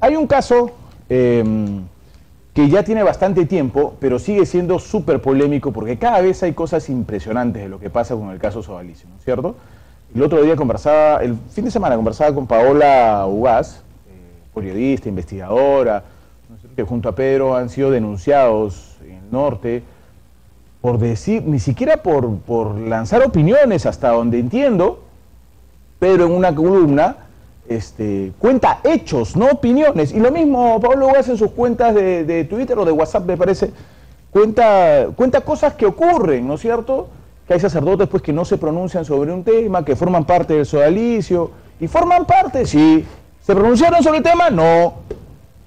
hay un caso que ya tiene bastante tiempo, pero sigue siendo súper polémico porque cada vez hay cosas impresionantes de lo que pasa con el caso Sodalicio, ¿no es cierto? El otro día el fin de semana conversaba con Paola Ugaz, periodista, investigadora, ¿no es cierto?, que junto a Pedro han sido denunciados en el norte por decir, ni siquiera por lanzar opiniones, hasta donde entiendo, pero en una columna cuenta hechos, no opiniones. Y lo mismo Pablo Ugaz en sus cuentas de Twitter o de WhatsApp, me parece, cuenta cosas que ocurren, ¿no es cierto? Que hay sacerdotes pues que no se pronuncian sobre un tema, que forman parte del sodalicio, y forman parte, sí. ¿Se pronunciaron sobre el tema? No.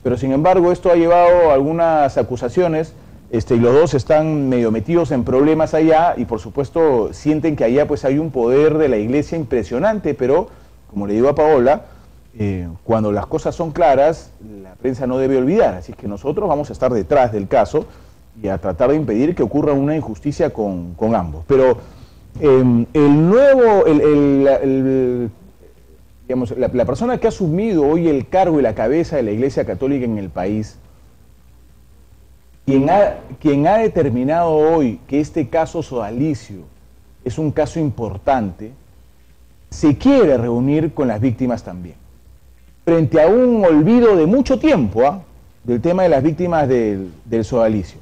Pero sin embargo esto ha llevado a algunas acusaciones, y los dos están medio metidos en problemas allá, y por supuesto sienten que allá pues hay un poder de la iglesia impresionante, pero como le digo a Paola, cuando las cosas son claras, la prensa no debe olvidar, así que nosotros vamos a estar detrás del caso y a tratar de impedir que ocurra una injusticia con ambos. Pero digamos, la persona que ha asumido hoy el cargo y la cabeza de la Iglesia Católica en el país, quien ha determinado hoy que este caso Sodalicio es un caso importante, se quiere reunir con las víctimas también, frente a un olvido de mucho tiempo del tema de las víctimas del Sodalicio.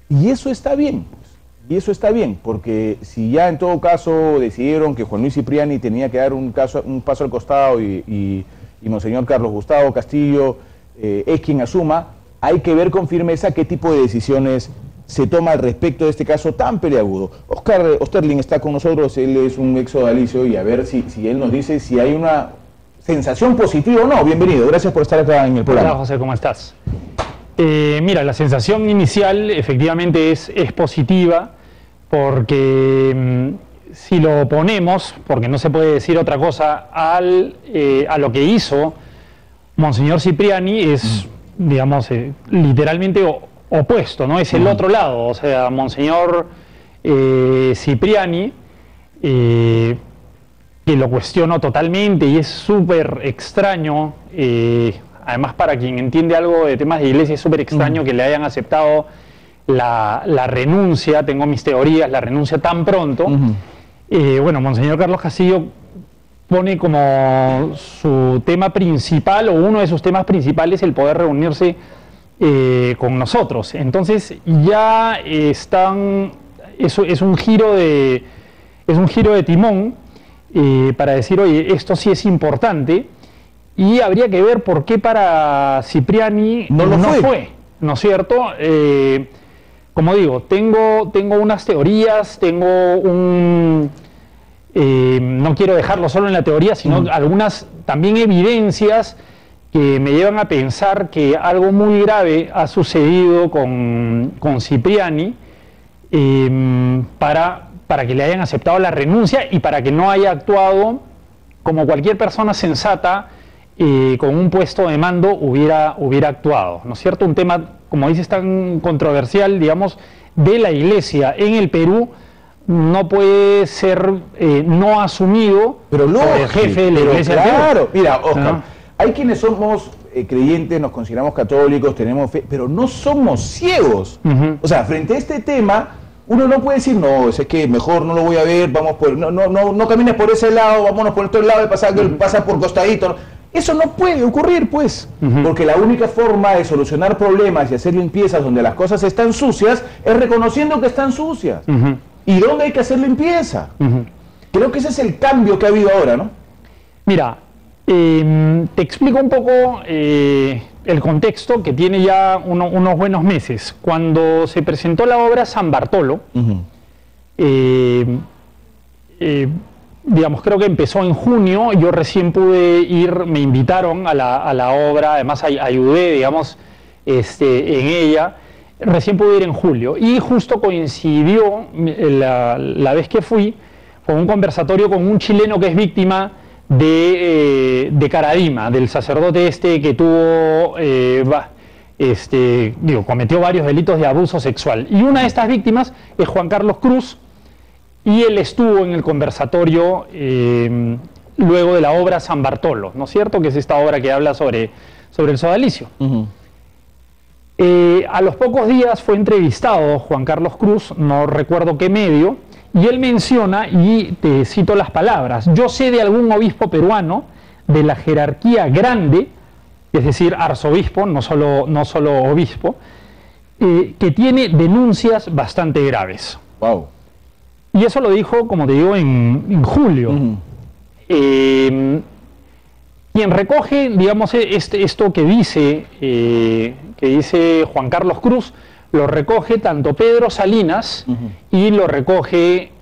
Y eso está bien, pues. Y eso está bien, porque si ya en todo caso decidieron que Juan Luis Cipriani tenía que dar un paso al costado y Monseñor Carlos Gustavo Castillo es quien asuma, hay que ver con firmeza qué tipo de decisiones se toma al respecto de este caso tan peleagudo. Oscar Osterling está con nosotros, él es un ex sodalicio, y a ver si él nos dice si hay una sensación positiva o no. Bienvenido, gracias por estar acá en el programa. Hola José, ¿cómo estás? Mira, la sensación inicial efectivamente es positiva, porque si lo ponemos, porque no se puede decir otra cosa, a lo que hizo Monseñor Cipriani, es, digamos, literalmente opuesto, ¿no? Es el otro lado. O sea, Monseñor Cipriani, que lo cuestiono totalmente y es súper extraño, además para quien entiende algo de temas de iglesia es súper extraño que le hayan aceptado la renuncia, tengo mis teorías, la renuncia tan pronto. Bueno, Monseñor Carlos Castillo pone como su tema principal, o uno de sus temas principales, el poder reunirse con nosotros. Entonces ya están, eso es un giro de timón para decir, oye, esto sí es importante, y habría que ver por qué para Cipriani no fue, ¿no es cierto? Como digo, tengo unas teorías, no quiero dejarlo solo en la teoría, sino algunas también evidencias que me llevan a pensar que algo muy grave ha sucedido con Cipriani para que le hayan aceptado la renuncia y para que no haya actuado como cualquier persona sensata con un puesto de mando hubiera actuado, ¿no es cierto? Un tema, como dices, tan controversial, digamos, de la Iglesia en el Perú, no puede ser no asumido por el jefe de la Iglesia del Perú. Claro, mira, Oscar, hay quienes somos creyentes, nos consideramos católicos, tenemos fe, pero no somos ciegos. O sea, frente a este tema, uno no puede decir, no, es que mejor no lo voy a ver, vamos por, no camines por ese lado, vámonos por este lado, pasa por costadito. Eso no puede ocurrir, pues, porque la única forma de solucionar problemas y hacer limpiezas donde las cosas están sucias es reconociendo que están sucias. ¿Y dónde hay que hacer limpieza? Creo que ese es el cambio que ha habido ahora, ¿no? Mira, te explico un poco el contexto que tiene ya unos buenos meses. Cuando se presentó la obra San Bartolo, digamos, creo que empezó en junio, yo recién pude ir, me invitaron a la obra, además ayudé, digamos, en ella, recién pude ir en julio, y justo coincidió la vez que fui con un conversatorio con un chileno que es víctima de Caradima, del sacerdote que tuvo, cometió varios delitos de abuso sexual, y una de estas víctimas es Juan Carlos Cruz, y él estuvo en el conversatorio luego de la obra San Bartolo, ¿no es cierto? Que es esta obra que habla sobre sobre el sodalicio. A los pocos días fue entrevistado Juan Carlos Cruz, no recuerdo qué medio, y él menciona, y te cito las palabras: yo sé de algún obispo peruano de la jerarquía grande, es decir, arzobispo, no solo obispo, que tiene denuncias bastante graves. Wow. Y eso lo dijo, como te digo, en julio. Quien recoge, digamos, esto que dice Juan Carlos Cruz, lo recoge tanto Pedro Salinas y lo recoge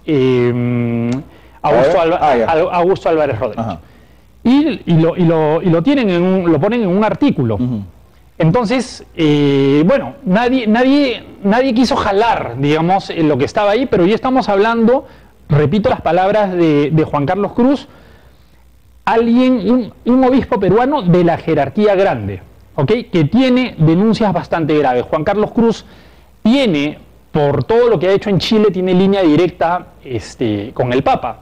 Augusto Álvarez Rodríguez. Y lo ponen en un artículo. Entonces, bueno, nadie quiso jalar, digamos, lo que estaba ahí, pero ya estamos hablando, repito las palabras de Juan Carlos Cruz, un obispo peruano de la jerarquía grande, ¿ok? Que tiene denuncias bastante graves. Juan Carlos Cruz tiene, por todo lo que ha hecho en Chile, tiene línea directa con el Papa.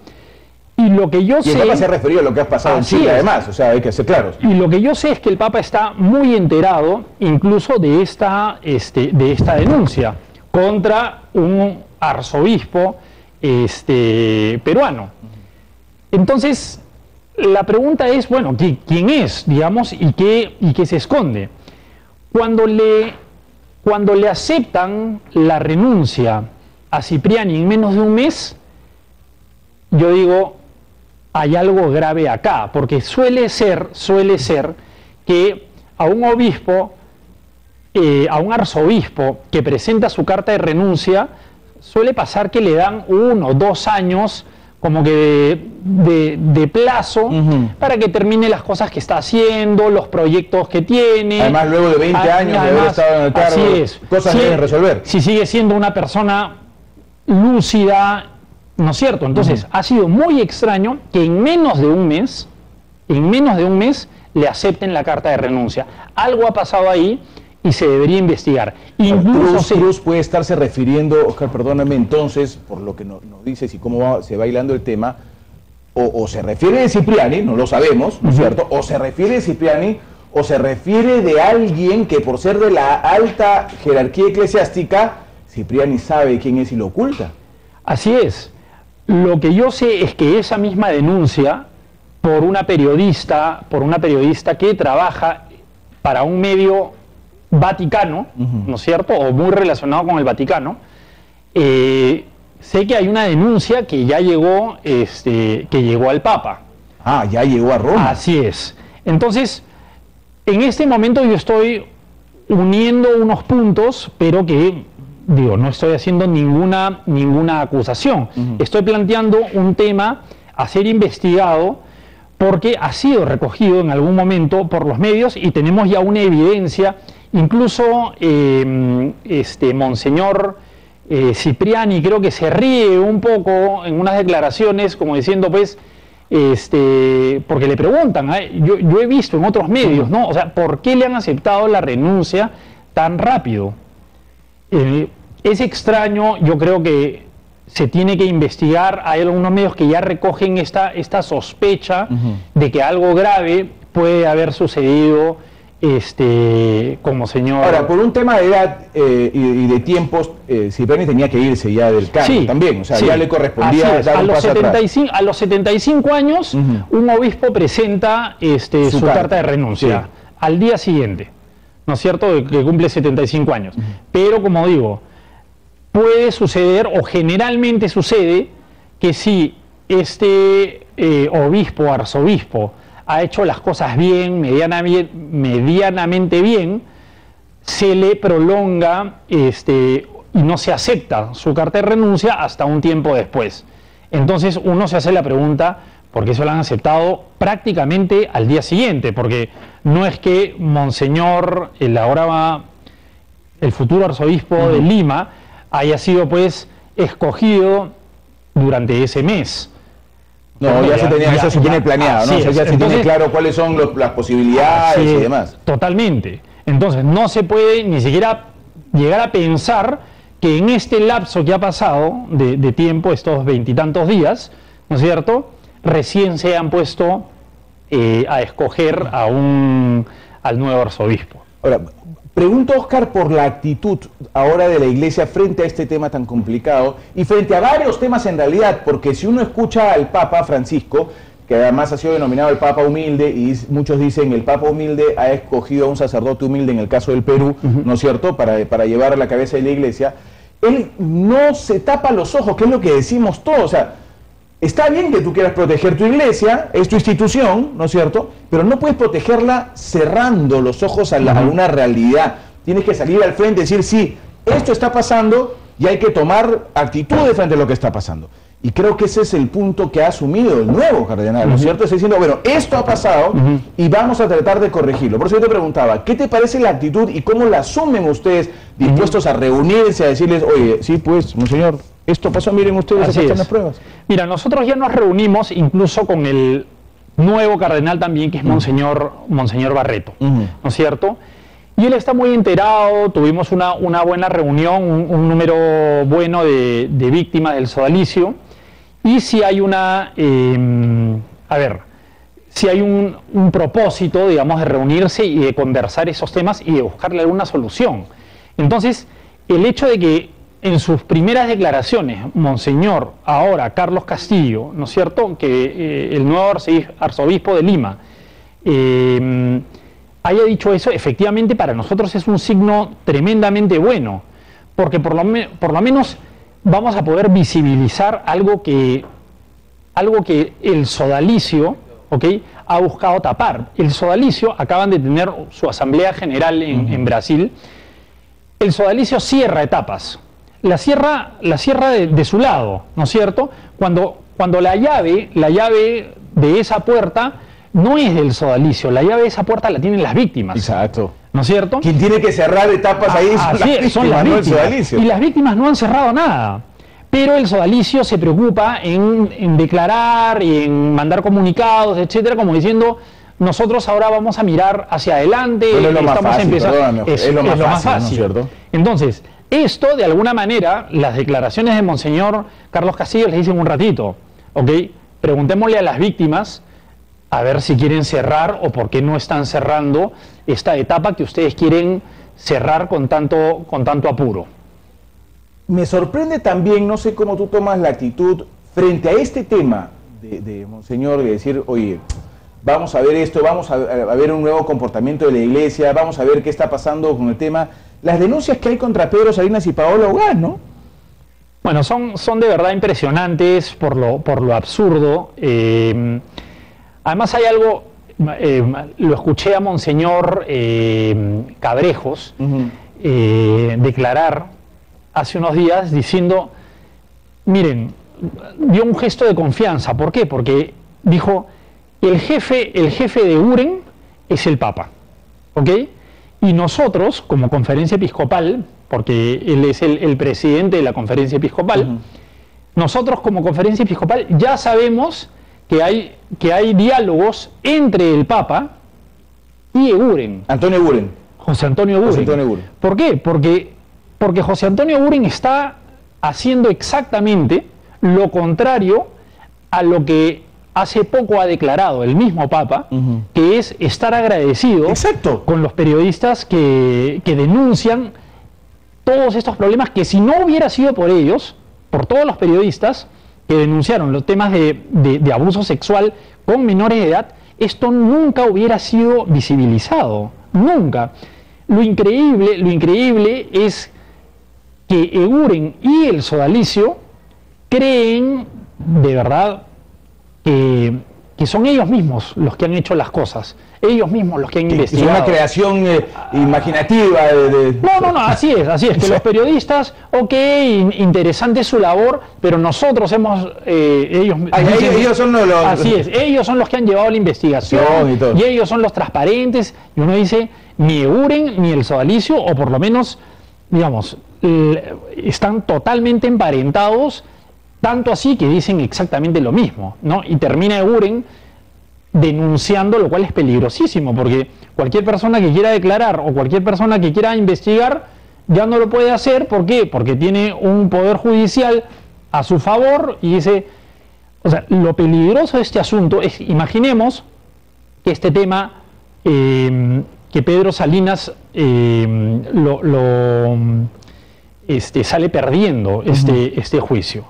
Y lo que yo sé... Y el Papa se ha referido a lo que ha pasado en Chile, además, o sea, hay que ser claros. Y lo que yo sé es que el Papa está muy enterado, incluso de esta denuncia contra un arzobispo peruano. Entonces, la pregunta es, bueno, ¿quién es, digamos, y qué se esconde? Cuando le aceptan la renuncia a Cipriani en menos de un mes, yo digo, hay algo grave acá, porque suele ser que a un obispo, a un arzobispo que presenta su carta de renuncia, suele pasar que le dan 1 o 2 años como que de plazo para que termine las cosas que está haciendo, los proyectos que tiene. Además, luego de 20 años de haber estado en el cargo, cosas deben resolver. Si sigue siendo una persona lúcida, ¿no es cierto? Entonces, ha sido muy extraño que en menos de un mes le acepten la carta de renuncia. Algo ha pasado ahí y se debería investigar. Incluso Cruz puede estarse refiriendo, Oscar, perdóname, entonces, por lo que nos dices y cómo se va hilando el tema, o se refiere de Cipriani, no lo sabemos, ¿no es cierto? O se refiere de Cipriani, o se refiere de alguien que por ser de la alta jerarquía eclesiástica, Cipriani sabe quién es y lo oculta. Así es. Lo que yo sé es que esa misma denuncia por una periodista que trabaja para un medio vaticano, ¿no es cierto?, o muy relacionado con el Vaticano, sé que hay una denuncia que ya llegó, que llegó al Papa. Ah, ya llegó a Roma. Así es. Entonces, en este momento yo estoy uniendo unos puntos, pero que, digo, no estoy haciendo ninguna acusación. Estoy planteando un tema a ser investigado porque ha sido recogido en algún momento por los medios y tenemos ya una evidencia. Incluso Monseñor Cipriani creo que se ríe un poco en unas declaraciones como diciendo, pues, porque le preguntan, yo he visto en otros medios, ¿no? O sea, ¿por qué le han aceptado la renuncia tan rápido? Es extraño, yo creo que se tiene que investigar. Hay algunos medios que ya recogen esta sospecha de que algo grave puede haber sucedido como señor. Ahora, por un tema de edad y de tiempos, Cipriani tenía que irse ya del cargo también, o sea, ya le correspondía dar un paso atrás. A los 75 años, un obispo presenta su carta de renuncia al día siguiente, ¿no es cierto?, que cumple 75 años. Pero, como digo, puede suceder, o generalmente sucede, que si obispo, arzobispo, ha hecho las cosas bien, medianamente bien, se le prolonga y no se acepta su carta de renuncia hasta un tiempo después. Entonces uno se hace la pregunta, ¿por qué se lo han aceptado prácticamente al día siguiente? Porque no es que Monseñor, el futuro arzobispo de Lima, haya sido pues escogido durante ese mes. No, ya se tenía, eso se tiene planeado, ¿no? O sea, ya se tiene claro cuáles son las posibilidades y demás. Totalmente. Entonces, no se puede ni siquiera llegar a pensar que en este lapso que ha pasado de tiempo, estos 20 y tantos días, ¿no es cierto?, recién se han puesto a escoger a un al nuevo arzobispo. Ahora, pregunto, Oscar, por la actitud ahora de la Iglesia frente a este tema tan complicado y frente a varios temas en realidad, porque si uno escucha al Papa Francisco, que además ha sido denominado el Papa Humilde, y muchos dicen el Papa Humilde ha escogido a un sacerdote humilde en el caso del Perú, ¿no es cierto?, para llevar a la cabeza de la Iglesia, él no se tapa los ojos, que es lo que decimos todos. O sea, está bien que tú quieras proteger tu iglesia, es tu institución, ¿no es cierto?, pero no puedes protegerla cerrando los ojos a una realidad. Tienes que salir al frente y decir, sí, esto está pasando y hay que tomar actitudes frente a lo que está pasando. Y creo que ese es el punto que ha asumido el nuevo cardenal, ¿no es cierto? Está diciendo, bueno, esto ha pasado y vamos a tratar de corregirlo. Por eso yo te preguntaba, ¿qué te parece la actitud y cómo la asumen ustedes, dispuestos a reunirse, a decirles, oye, sí, pues, monseñor, esto pasó, miren ustedes, aquí están las pruebas? Mira, nosotros ya nos reunimos incluso con el nuevo cardenal también, que es Monseñor Barreto, ¿no es cierto? Y él está muy enterado, tuvimos una buena reunión, un número bueno de víctimas del sodalicio, y si hay si hay un propósito, digamos, de reunirse y de conversar esos temas y de buscarle alguna solución. Entonces, el hecho de que en sus primeras declaraciones, Monseñor, ahora Carlos Castillo, ¿no es cierto?, que el nuevo arzobispo de Lima, haya dicho eso, efectivamente para nosotros es un signo tremendamente bueno, porque por lo menos vamos a poder visibilizar algo que el sodalicio, ¿ok?, ha buscado tapar. El sodalicio, acaban de tener su asamblea general en Brasil, el sodalicio cierra etapas, la cierra de su lado, ¿no es cierto?, cuando la llave de esa puerta no es del sodalicio, la llave de esa puerta la tienen las víctimas. Exacto. ¿No es cierto? Quien tiene que cerrar etapas ahí son las víctimas, no el sodalicio. Y las víctimas no han cerrado nada. Pero el sodalicio se preocupa en declarar y en mandar comunicados, etcétera, como diciendo, nosotros ahora vamos a mirar hacia adelante, bueno, es lo más fácil, empezando. Es lo más fácil, ¿no es cierto? Entonces, esto, de alguna manera, las declaraciones de Monseñor Carlos Castillo les dicen un ratito, ¿ok? Preguntémosle a las víctimas a ver si quieren cerrar o por qué no están cerrando esta etapa que ustedes quieren cerrar con tanto apuro. Me sorprende también, no sé cómo tú tomas la actitud frente a este tema de Monseñor, de decir, oye, vamos a ver esto, vamos a ver un nuevo comportamiento de la Iglesia, vamos a ver qué está pasando con el tema, las denuncias que hay contra Pedro Salinas y Paola Ugás, ¿no? Bueno, son de verdad impresionantes por lo absurdo. Además hay algo, lo escuché a Monseñor Cabrejos declarar hace unos días diciendo, miren, dio un gesto de confianza. ¿Por qué? Porque dijo, el jefe de UREN es el Papa, ¿ok? Y nosotros, como conferencia episcopal, porque él es el presidente de la conferencia episcopal, nosotros como conferencia episcopal ya sabemos que hay diálogos entre el Papa y Eguren. Antonio Eguren. José Antonio Eguren. ¿Por qué? Porque José Antonio Eguren está haciendo exactamente lo contrario a lo que hace poco ha declarado el mismo Papa, que es estar agradecido con los periodistas que denuncian todos estos problemas, que si no hubiera sido por ellos, por todos los periodistas que denunciaron los temas de abuso sexual con menores de edad, esto nunca hubiera sido visibilizado, nunca. Lo increíble es que Eguren y el sodalicio creen de verdad que son ellos mismos los que han hecho las cosas, ellos mismos los que han investigado. Es una creación imaginativa. No, así es, que los periodistas, ok, interesante su labor, pero nosotros hemos... ellos son los... Así es, ellos son los que han llevado la investigación, y ellos son los transparentes, y uno dice, ni Eguren ni el sodalicio, o por lo menos, digamos, están totalmente emparentados, tanto así que dicen exactamente lo mismo, ¿no? Y termina Eguren denunciando, lo cual es peligrosísimo, porque cualquier persona que quiera declarar o cualquier persona que quiera investigar ya no lo puede hacer. ¿Por qué? Porque tiene un poder judicial a su favor y dice... O sea, lo peligroso de este asunto es, imaginemos que este tema que Pedro Salinas sale perdiendo este juicio.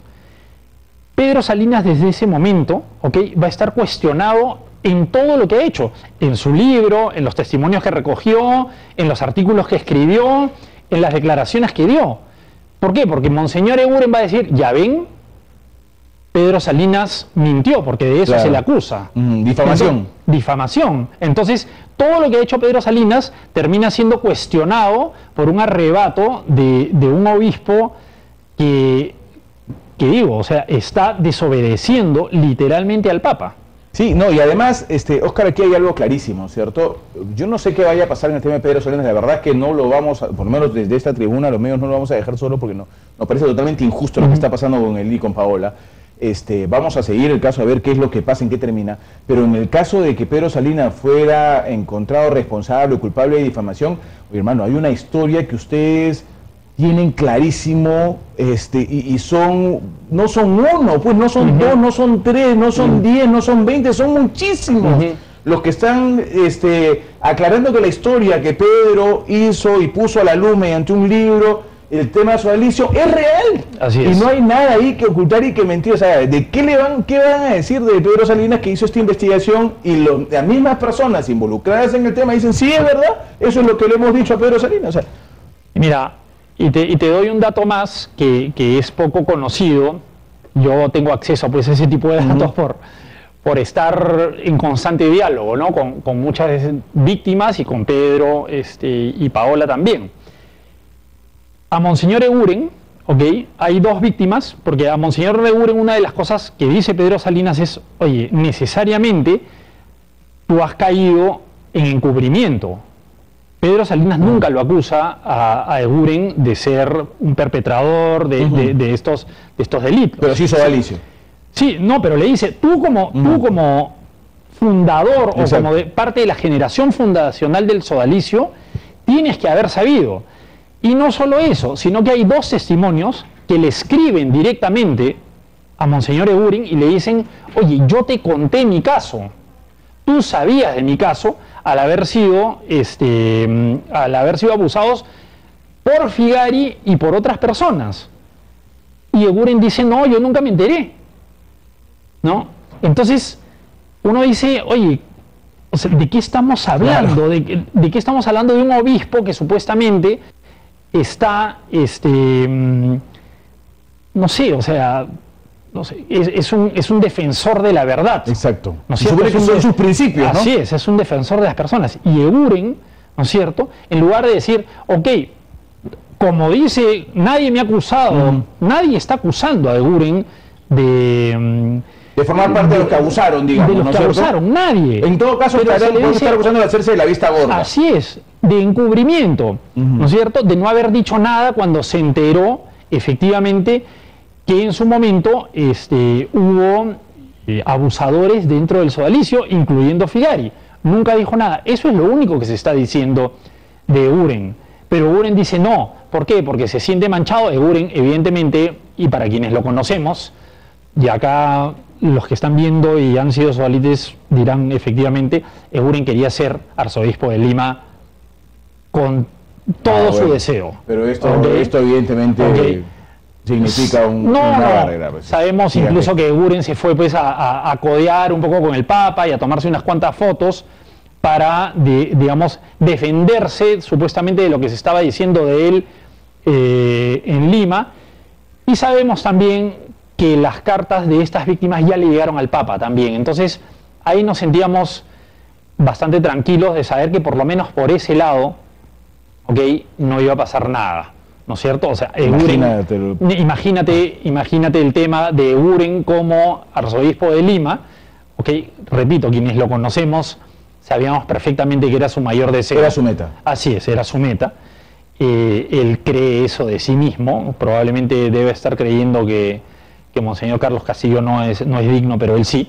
Pedro Salinas desde ese momento, va a estar cuestionado en todo lo que ha hecho, en su libro, en los testimonios que recogió, en los artículos que escribió, en las declaraciones que dio. ¿Por qué? Porque Monseñor Eguren va a decir, ya ven, Pedro Salinas mintió, porque de eso se le acusa. Difamación. Entonces, difamación. Entonces, todo lo que ha hecho Pedro Salinas termina siendo cuestionado por un arrebato de un obispo que digo, o sea, está desobedeciendo literalmente al Papa. Sí, no, y además, Óscar, aquí hay algo clarísimo, ¿cierto? Yo no sé qué vaya a pasar en el tema de Pedro Salinas, la verdad es que no lo vamos a, por lo menos desde esta tribuna, los medios no lo vamos a dejar solo porque nos parece totalmente injusto lo que está pasando con él y con Paola. Vamos a seguir el caso a ver qué es lo que pasa, en qué termina, pero en el caso de que Pedro Salinas fuera encontrado responsable o culpable de difamación, oye, hermano, hay una historia que ustedes tienen clarísimo, y no son uno, pues no son dos, no son tres, no son 10, no son 20, son muchísimos los que están aclarando que la historia que Pedro hizo y puso a la luz mediante un libro, el tema sodalicio, es real. Así es. Y no hay nada ahí que ocultar y que mentir. O sea, ¿de qué van a decir de Pedro Salinas que hizo esta investigación? Y las mismas personas involucradas en el tema dicen, sí, es verdad, eso es lo que le hemos dicho a Pedro Salinas. O sea, mira, y te doy un dato más que es poco conocido. Yo tengo acceso pues, a ese tipo de datos por estar en constante diálogo, ¿no? con muchas víctimas y con Pedro y Paola también. A Monseñor Eguren, hay dos víctimas, porque a Monseñor Eguren una de las cosas que dice Pedro Salinas es, oye, necesariamente tú has caído en encubrimiento. Pedro Salinas nunca lo acusa a Eguren de ser un perpetrador de estos delitos. Pero sí sodalicio. Sí, no, pero le dice, tú como fundador o como parte de la generación fundacional del sodalicio, tienes que haber sabido. Y no solo eso, sino que hay dos testimonios que le escriben directamente a Monseñor Eguren y le dicen, oye, yo te conté mi caso, tú sabías de mi caso al haber sido abusados por Figari y por otras personas. Y Eguren dice, no, yo nunca me enteré, ¿no? Entonces, uno dice, oye, o sea, ¿de qué estamos hablando? Claro. ¿De qué estamos hablando? De un obispo que supuestamente está, no sé, o sea, no sé, es un defensor de la verdad. Exacto. ¿No es Se cierto? supone que son sus principios, ¿no? Así es un defensor de las personas. Y Eguren, ¿no es cierto?, en lugar de decir, ok, como dice, nadie me ha acusado, nadie está acusando a Eguren de formar parte de los que abusaron, digamos. De los que abusaron, nadie. En todo caso, pueden estar acusando de hacerse de la vista gorda. Así es, de encubrimiento, ¿no es cierto? De no haber dicho nada cuando se enteró, efectivamente, que en su momento hubo abusadores dentro del sodalicio, incluyendo Figari. Nunca dijo nada. Eso es lo único que se está diciendo de Eguren. Pero Eguren dice no. ¿Por qué? Porque se siente manchado. Eguren, evidentemente, y para quienes lo conocemos, y acá los que están viendo y han sido sodalites dirán efectivamente, Eguren quería ser arzobispo de Lima con todo su deseo. Pero esto evidentemente significa una barrera. Pues. Sabemos incluso que Eguren se fue pues a codear un poco con el Papa y a tomarse unas cuantas fotos para, digamos, defenderse supuestamente de lo que se estaba diciendo de él en Lima. Y sabemos también que las cartas de estas víctimas ya le llegaron al Papa también. Entonces, ahí nos sentíamos bastante tranquilos de saber que por lo menos por ese lado, no iba a pasar nada, ¿no es cierto? O sea, Eguren, imagínate el tema de Eguren como arzobispo de Lima, repito, quienes lo conocemos, sabíamos perfectamente que era su mayor deseo. Era su meta. Así es, era su meta. Él cree eso de sí mismo, probablemente debe estar creyendo que Monseñor Carlos Castillo no es digno, pero él sí.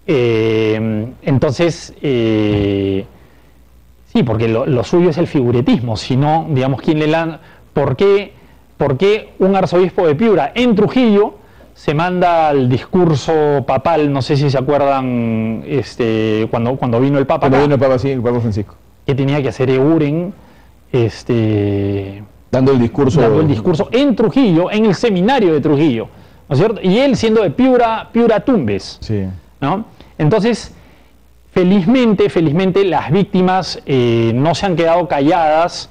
Entonces, sí, porque lo suyo es el figuretismo, si no, digamos, ¿quién le lanza? ¿Por qué un arzobispo de Piura en Trujillo se manda al discurso papal? No sé si se acuerdan cuando vino el Papa. Cuando vino el Papa, sí, el Papa Francisco. que tenía que hacer Eguren, dando el discurso en Trujillo, en el seminario de Trujillo, ¿no es cierto? Y él siendo de Piura Tumbes, sí, ¿no? Entonces, felizmente las víctimas no se han quedado calladas.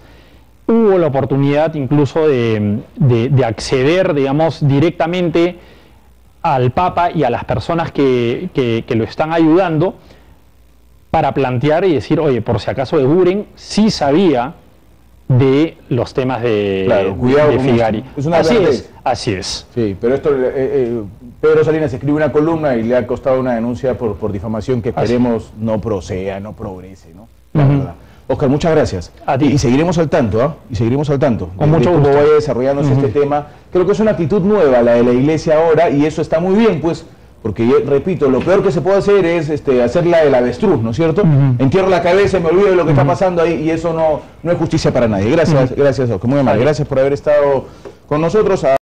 Hubo la oportunidad incluso de acceder, digamos, directamente al Papa y a las personas que lo están ayudando para plantear y decir, oye, por si acaso Eguren sí sabía de los temas de Figari. Así es. Sí, pero esto, Pedro Salinas escribe una columna y le ha costado una denuncia por difamación que esperemos no proceda, no progrese, ¿no? La verdad. Oscar, muchas gracias. A ti. Y seguiremos al tanto, ¿ah? Y seguiremos al tanto. Con mucho gusto. Cómo vaya desarrollándose este tema. Creo que es una actitud nueva la de la Iglesia ahora y eso está muy bien, pues, porque yo repito, lo peor que se puede hacer es hacer la del avestruz, ¿no es cierto? Entierro la cabeza y me olvido de lo que está pasando ahí y eso no es justicia para nadie. Gracias, gracias, Oscar. Muy amable. Gracias por haber estado con nosotros.